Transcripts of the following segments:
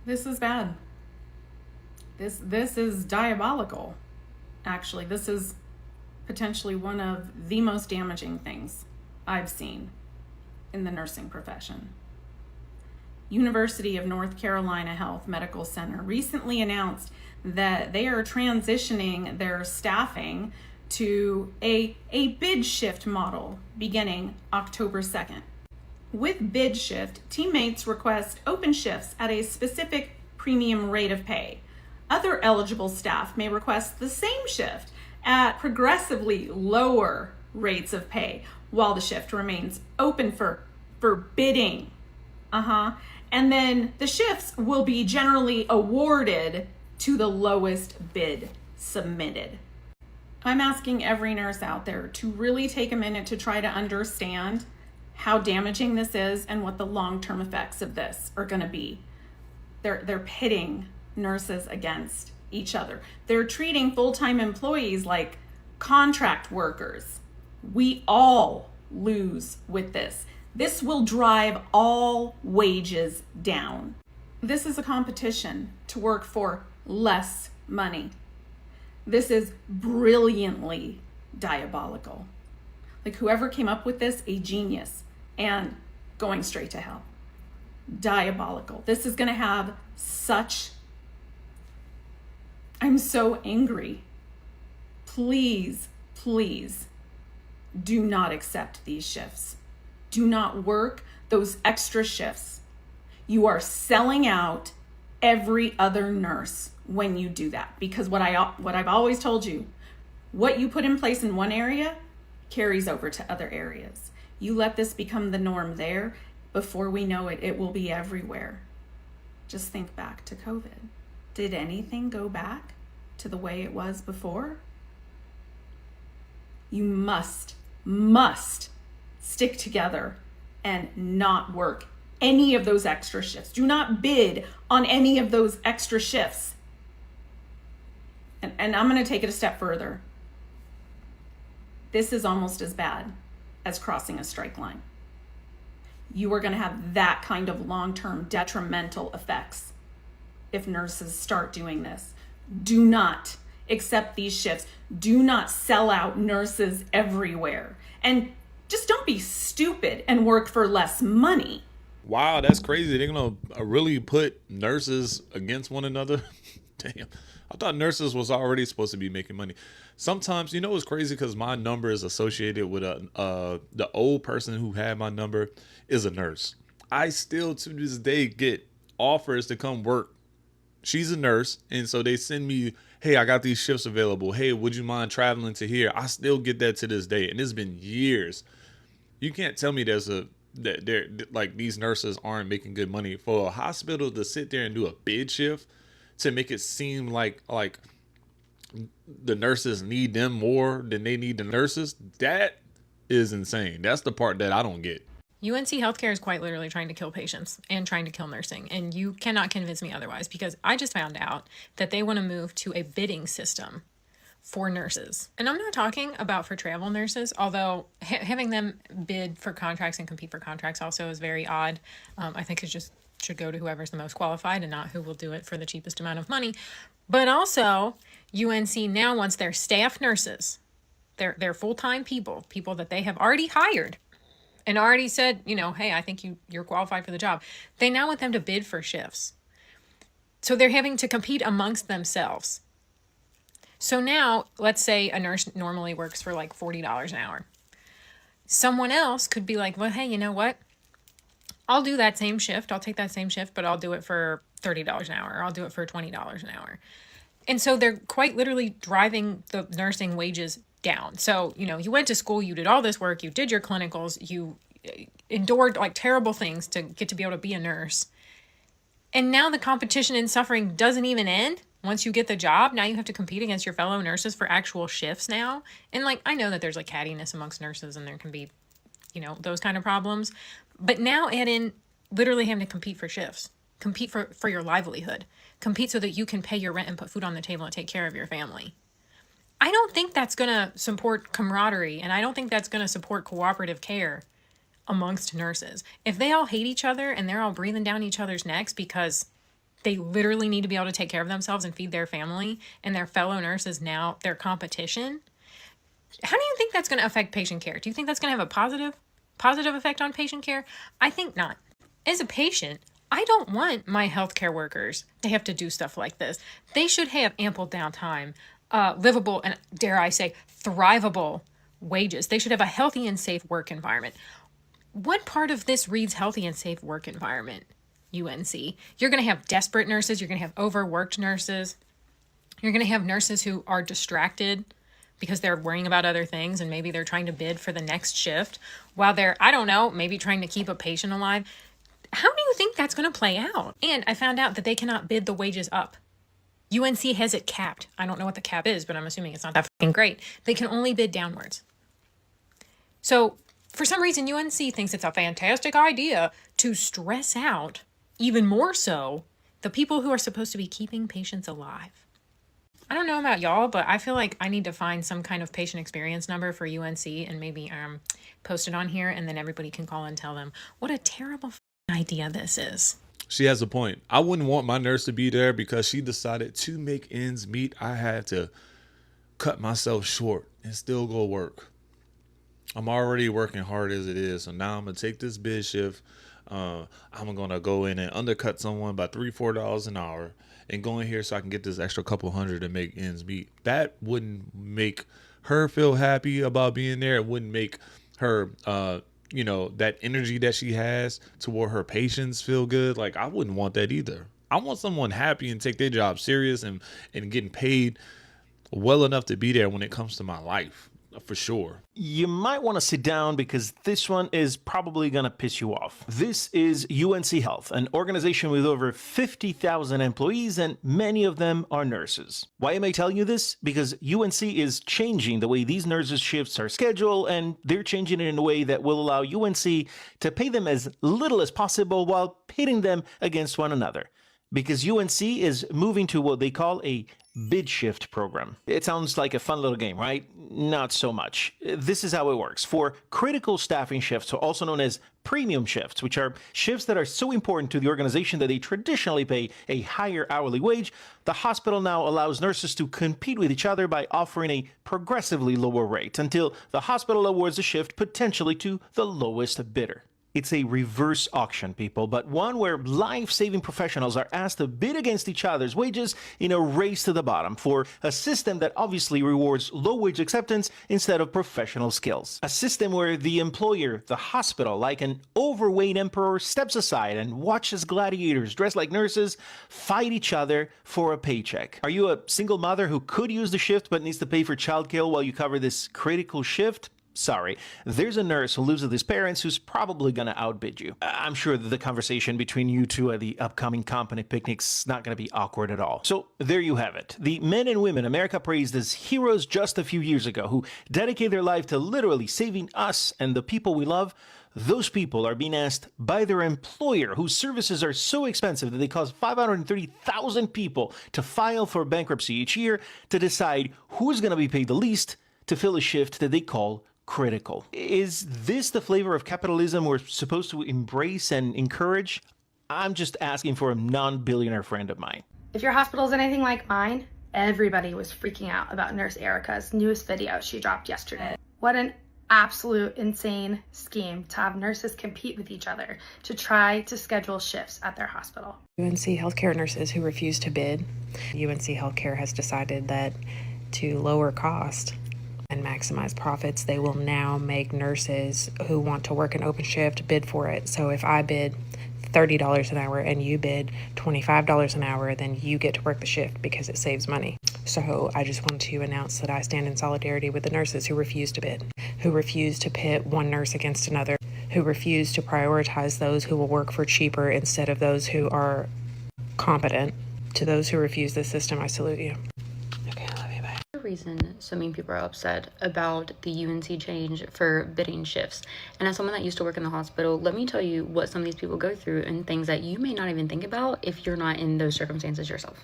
This is bad. This is diabolical. Actually, this is potentially one of the most damaging things I've seen in the nursing profession. University of North Carolina Health Medical Center recently announced that they are transitioning their staffing to a bid shift model beginning October 2nd. With bid shift, teammates request open shifts at a specific premium rate of pay. Other eligible staff may request the same shift at progressively lower rates of pay while the shift remains open for bidding. And then the shifts will be generally awarded to the lowest bid submitted. I'm asking every nurse out there to really take a minute to try to understand how damaging this is and what the long-term effects of this are going to be. They're pitting nurses against each other. They're treating full-time employees like contract workers. We all lose with this. This will drive all wages down. This is a competition to work for less money. This is brilliantly diabolical. Like, whoever came up with this, a genius, and going straight to hell. Diabolical. This is going to have such... I'm so angry. Please, please do not accept these shifts. Do not work those extra shifts. You are selling out every other nurse when you do that, because what I've always told you, what you put in place in one area carries over to other areas. You let this become the norm there, before we know it, it will be everywhere. Just think back to COVID. Did anything go back to the way it was before? You must stick together and not work any of those extra shifts. Do not bid on any of those extra shifts. And I'm going to take it a step further. This is almost as bad as crossing a strike line. You are going to have that kind of long-term detrimental effects if nurses start doing this. Do not accept these shifts. Do not sell out nurses everywhere. And just don't be stupid and work for less money. Wow, that's crazy. They're going to really put nurses against one another? Damn. I thought nurses was already supposed to be making money. Sometimes, you know, it's crazy because my number is associated with the old person who had my number is a nurse. I still to this day get offers to come work. She's a nurse, and so they send me, hey, I got these shifts available. Hey, would you mind traveling to here? I still get that to this day, and it's been years. You can't tell me that they're like these nurses aren't making good money. For a hospital to sit there and do a bid shift to make it seem like the nurses need them more than they need the nurses, that is insane. That's the part that I don't get. UNC Healthcare is quite literally trying to kill patients and trying to kill nursing. And you cannot convince me otherwise, because I just found out that they want to move to a bidding system for nurses. And I'm not talking about for travel nurses, although having them bid for contracts and compete for contracts also is very odd. I think it just should go to whoever's the most qualified and not who will do it for the cheapest amount of money. But also, UNC now wants their staff nurses, their full-time people that they have already hired and already said, you know, hey, I think you're qualified for the job. They now want them to bid for shifts. So they're having to compete amongst themselves. So now, let's say a nurse normally works for like $40 an hour. Someone else could be like, well, hey, you know what? I'll do that same shift. I'll take that same shift, but I'll do it for $30 an hour. Or I'll do it for $20 an hour. And so they're quite literally driving the nursing wages down. So, you know, you went to school, you did all this work, you did your clinicals, you endured like terrible things to get to be able to be a nurse. And now the competition and suffering doesn't even end. Once you get the job, now you have to compete against your fellow nurses for actual shifts now. And like, I know that there's like cattiness amongst nurses and there can be, you know, those kind of problems. But now add in literally having to compete for shifts, compete for your livelihood, compete so that you can pay your rent and put food on the table and take care of your family. I don't think that's going to support camaraderie, and I don't think that's going to support cooperative care amongst nurses. If they all hate each other and they're all breathing down each other's necks because They literally need to be able to take care of themselves and feed their family, and their fellow nurses now their competition. How do you think that's going to affect patient care? Do you think that's going to have a positive effect on patient care? I think not. As a patient, I don't want my healthcare workers to have to do stuff like this. They should have ample downtime, livable, and dare I say, thrivable wages. They should have a healthy and safe work environment. What part of this reads healthy and safe work environment, UNC? You're going to have desperate nurses. You're going to have overworked nurses. You're going to have nurses who are distracted because they're worrying about other things, and maybe they're trying to bid for the next shift while they're, I don't know, maybe trying to keep a patient alive. How do you think that's going to play out? And I found out that they cannot bid the wages up. UNC has it capped. I don't know what the cap is, but I'm assuming it's not that fucking great. They can only bid downwards. So for some reason, UNC thinks it's a fantastic idea to stress out, even more so, the people who are supposed to be keeping patients alive. I don't know about y'all, but I feel like I need to find some kind of patient experience number for UNC and maybe post it on here, and then everybody can call and tell them what a terrible idea this is. She has a point. I wouldn't want my nurse to be there because she decided to make ends meet. I had to cut myself short and still go work. I'm already working hard as it is, so now I'm gonna take this bid shift. I'm gonna go in and undercut someone by $3-4 an hour and go in here so I can get this extra couple hundred to make ends meet. That wouldn't make her feel happy about being there. It wouldn't make her, that energy that she has toward her patients feel good. Like, I wouldn't want that either. I want someone happy and take their job serious and getting paid well enough to be there when it comes to my life. For sure. You might want to sit down because this one is probably going to piss you off. This is UNC Health, an organization with over 50,000 employees, and many of them are nurses. Why am I telling you this? Because UNC is changing the way these nurses' shifts are scheduled, and they're changing it in a way that will allow UNC to pay them as little as possible while pitting them against one another. Because UNC is moving to what they call a bid shift program. It sounds like a fun little game, right? Not so much. This is how it works. For critical staffing shifts, also known as premium shifts, which are shifts that are so important to the organization that they traditionally pay a higher hourly wage, the hospital now allows nurses to compete with each other by offering a progressively lower rate until the hospital awards a shift potentially to the lowest bidder. It's a reverse auction, people, but one where life-saving professionals are asked to bid against each other's wages in a race to the bottom for a system that obviously rewards low-wage acceptance instead of professional skills. A system where the employer, the hospital, like an overweight emperor, steps aside and watches gladiators dressed like nurses fight each other for a paycheck. Are you a single mother who could use the shift but needs to pay for childcare while you cover this critical shift? Sorry, there's a nurse who lives with his parents who's probably going to outbid you. I'm sure that the conversation between you two at the upcoming company picnic's not going to be awkward at all. So there you have it. The men and women America praised as heroes just a few years ago who dedicate their life to literally saving us and the people we love. Those people are being asked by their employer, whose services are so expensive that they cause 530,000 people to file for bankruptcy each year, to decide who's going to be paid the least to fill a shift that they call critical. Is this the flavor of capitalism we're supposed to embrace and encourage? I'm just asking for a non-billionaire friend of mine. If your hospital's anything like mine, everybody was freaking out about Nurse Erica's newest video she dropped yesterday. What an absolute insane scheme to have nurses compete with each other to try to schedule shifts at their hospital. UNC healthcare nurses who refuse to bid. UNC Healthcare has decided that to lower cost and maximize profits, they will now make nurses who want to work an open shift bid for it. So if I bid $30 an hour and you bid $25 an hour, then you get to work the shift because it saves money. So I just want to announce that I stand in solidarity with the nurses who refuse to bid, who refuse to pit one nurse against another, who refuse to prioritize those who will work for cheaper instead of those who are competent. To those who refuse this system, I salute you. Okay, I love you, bye. reason so many people are upset about the UNC change for bidding shifts. And as someone that used to work in the hospital, let me tell you what some of these people go through and things that you may not even think about if you're not in those circumstances yourself.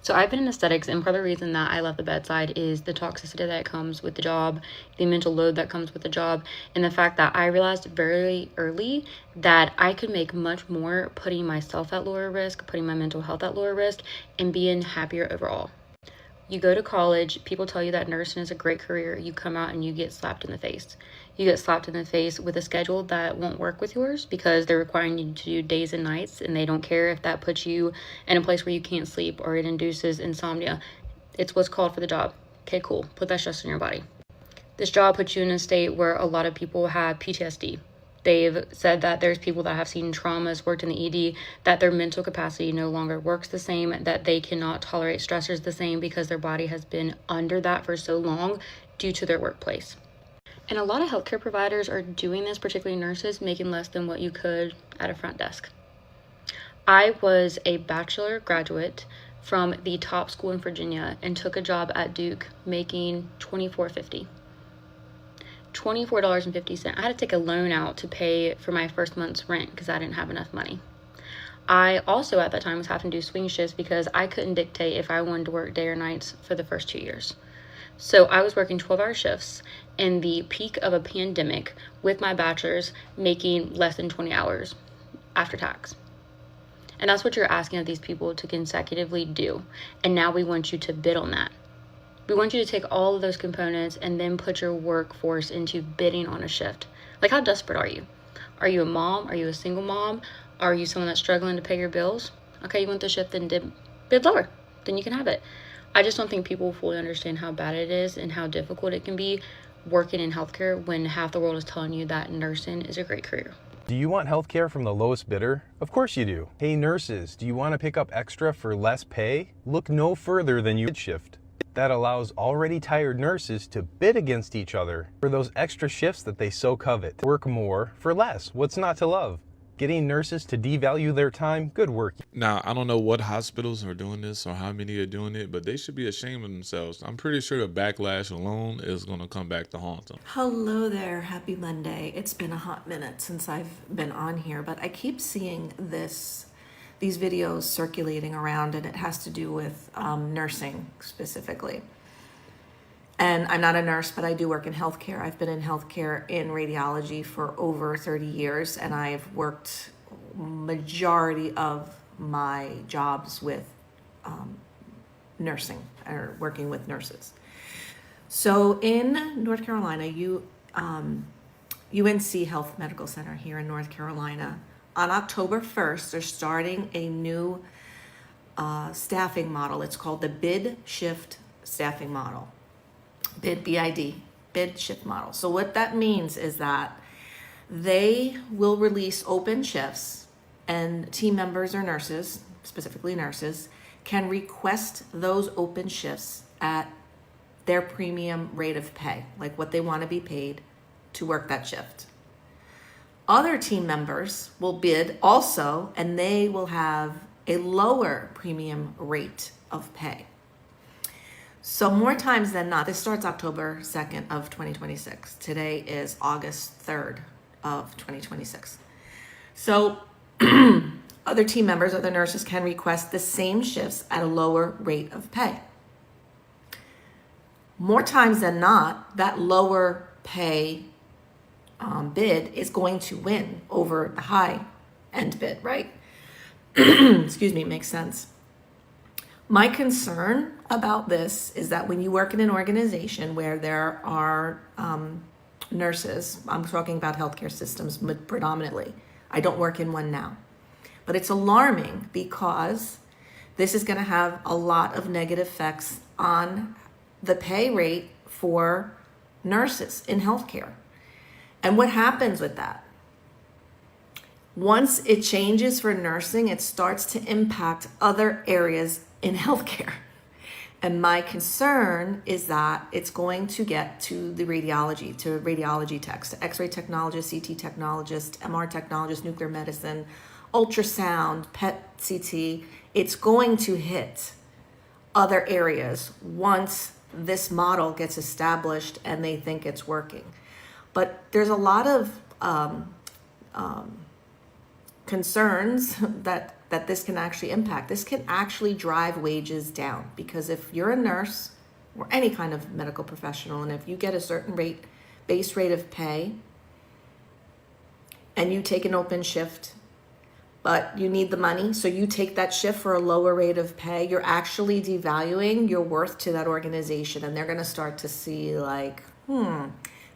So I've been in aesthetics, and part of the reason that I left the bedside is the toxicity that comes with the job, the mental load that comes with the job, and the fact that I realized very early that I could make much more putting myself at lower risk, putting my mental health at lower risk, and being happier overall. You go to college, people tell you that nursing is a great career. You come out and you get slapped in the face. You get slapped in the face with a schedule that won't work with yours because they're requiring you to do days and nights, and they don't care if that puts you in a place where you can't sleep or it induces insomnia. It's what's called for the job. Okay, cool. Put that stress on your body. This job puts you in a state where a lot of people have PTSD. They've said that there's people that have seen traumas, worked in the ED, that their mental capacity no longer works the same, that they cannot tolerate stressors the same because their body has been under that for so long due to their workplace. And a lot of healthcare providers are doing this, particularly nurses, making less than what you could at a front desk. I was a bachelor graduate from the top school in Virginia and took a job at Duke making $24.50. $24.50. I had to take a loan out to pay for my first month's rent because I didn't have enough money. I also at that time was having to do swing shifts because I couldn't dictate if I wanted to work day or nights for the first 2 years. So I was working 12-hour shifts in the peak of a pandemic with my bachelor's, making less than 20 hours after tax. And that's what you're asking of these people to consecutively do. And now we want you to bid on that. We want you to take all of those components and then put your workforce into bidding on a shift. Like, how desperate are you? Are you a mom? Are you a single mom? Are you someone that's struggling to pay your bills? Okay, you want the shift, then bid lower. Then you can have it. I just don't think people fully understand how bad it is and how difficult it can be working in healthcare when half the world is telling you that nursing is a great career. Do you want healthcare from the lowest bidder? Of course you do. Hey nurses, do you want to pick up extra for less pay? Look no further than your shift. That allows already tired nurses to bid against each other for those extra shifts that they so covet. Work more for less. What's not to love? Getting nurses to devalue their time? Good work. Now, I don't know what hospitals are doing this or how many are doing it, but they should be ashamed of themselves. I'm pretty sure the backlash alone is going to come back to haunt them. Hello there, happy Monday. It's been a hot minute since I've been on here, but I keep seeing these videos circulating around, and it has to do with nursing specifically. And I'm not a nurse, but I do work in healthcare. I've been in healthcare in radiology for over 30 years, and I've worked majority of my jobs with nursing or working with nurses. So in North Carolina, UNC Health Medical Center here in North Carolina, on October 1st, they're starting a new staffing model. It's called the bid shift staffing model. Bid shift model. So what that means is that they will release open shifts, and team members or nurses, specifically nurses, can request those open shifts at their premium rate of pay, like what they want to be paid to work that shift. Other team members will bid also, and they will have a lower premium rate of pay. So more times than not, this starts October 2nd of 2026. Today is August 3rd of 2026. So other team members, other nurses can request the same shifts at a lower rate of pay. More times than not, that lower pay bid is going to win over the high end bid, right? Excuse me, makes sense. My concern about this is that when you work in an organization where there are nurses, I'm talking about healthcare systems predominantly. I don't work in one now. But it's alarming because this is going to have a lot of negative effects on the pay rate for nurses in healthcare. And what happens with that? Once it changes for nursing, it starts to impact other areas in healthcare. And my concern is that it's going to get to the radiology, to radiology techs, to X-ray technologists, CT technologists, MR technologists, nuclear medicine, ultrasound, PET CT. It's going to hit other areas once this model gets established and they think it's working. But there's a lot of concerns that this can actually impact. This can actually drive wages down, because if you're a nurse or any kind of medical professional, and if you get a certain base rate of pay, and you take an open shift, but you need the money, so you take that shift for a lower rate of pay, you're actually devaluing your worth to that organization. And they're going to start to see like,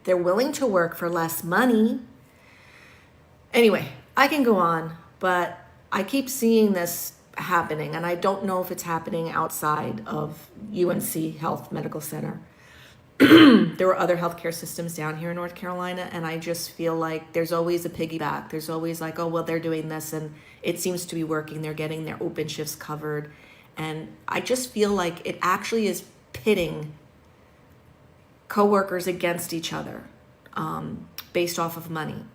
they're willing to work for less money. Anyway, I can go on, but I keep seeing this happening, and I don't know if it's happening outside of UNC Health Medical Center. There were other healthcare systems down here in North Carolina, and I just feel like there's always a piggyback. There's always like, oh, well, they're doing this and it seems to be working. They're getting their open shifts covered. And I just feel like it actually is pitting coworkers against each other based off of money.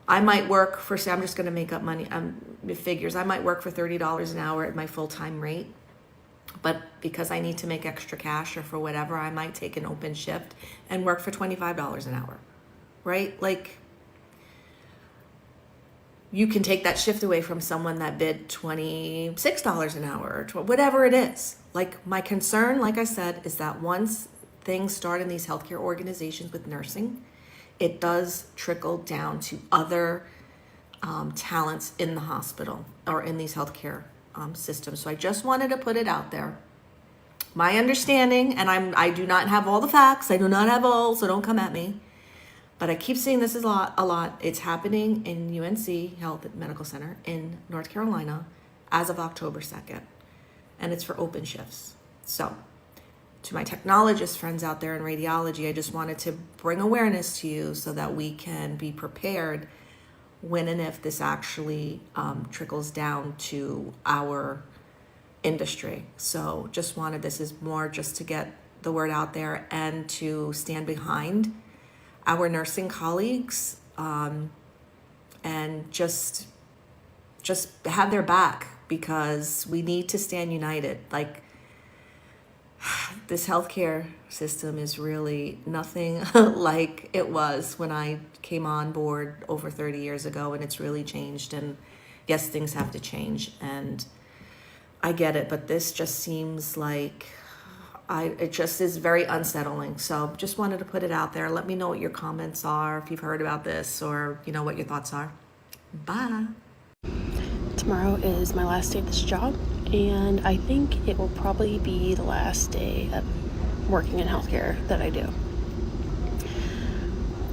I might work for, say, I'm just going to make up money, figures. I might work for $30 an hour at my full-time rate. But because I need to make extra cash or for whatever, I might take an open shift and work for $25 an hour, right? Like, you can take that shift away from someone that bid $26 an hour or whatever it is. Like, my concern, like I said, is that once things start in these healthcare organizations with nursing, it does trickle down to other talents in the hospital or in these healthcare system. So I just wanted to put it out there. My understanding, and I do not have all the facts. I do not have all, so don't come at me. But I keep seeing this is a lot. It's happening in UNC Health Medical Center in North Carolina as of October 2nd. And it's for open shifts. So to my technologist friends out there in radiology, I just wanted to bring awareness to you so that we can be prepared when and if this actually trickles down to our industry. So just wanted, this is more just to get the word out there and to stand behind our nursing colleagues and just have their back, because we need to stand united. Like, this healthcare system is really nothing like it was when I came on board over 30 years ago, and it's really changed. And yes, things have to change, and I get it, but this just seems like it just is very unsettling. So just wanted to put it out there. Let me know what your comments are, if you've heard about this, or you know what your thoughts are. Bye. Tomorrow is my last day of this job, and I think it will probably be the last day of working in healthcare that I do,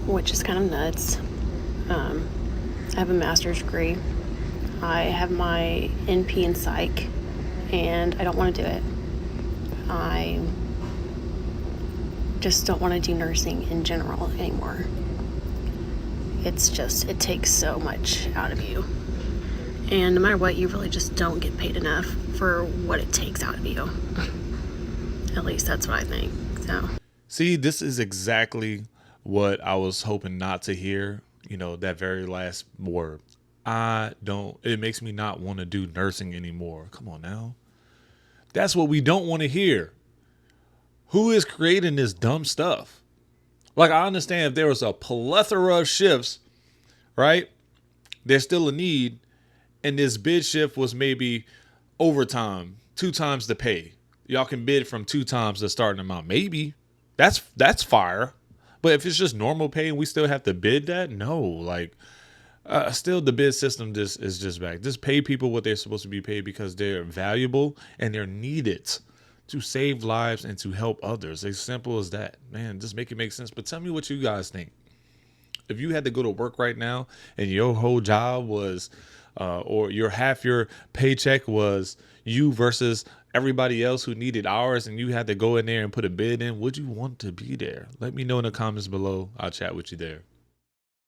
which is kind of nuts. I have a master's degree. I have my NP in psych, and I don't want to do it. I just don't want to do nursing in general anymore. It's just, it takes so much out of you. And no matter what, you really just don't get paid enough for what it takes out of you. At least that's what I think. So, see, this is exactly what I was hoping not to hear. You know, that very last word. It makes me not want to do nursing anymore. Come on now. That's what we don't want to hear. Who is creating this dumb stuff? Like, I understand if there was a plethora of shifts, right? There's still a need. And this bid shift was maybe overtime, 2 times the pay. Y'all can bid from 2 times the starting amount. Maybe that's fire. But if it's just normal pay and we still have to bid that, no, like still the bid system is just back. Just pay people what they're supposed to be paid, because they're valuable and they're needed to save lives and to help others. As simple as that, man. Just make it make sense. But tell me what you guys think. If you had to go to work right now and your whole job was or half your paycheck was you versus everybody else who needed hours, and you had to go in there and put a bid in, would you want to be there? Let me know in the comments below. I'll chat with you there.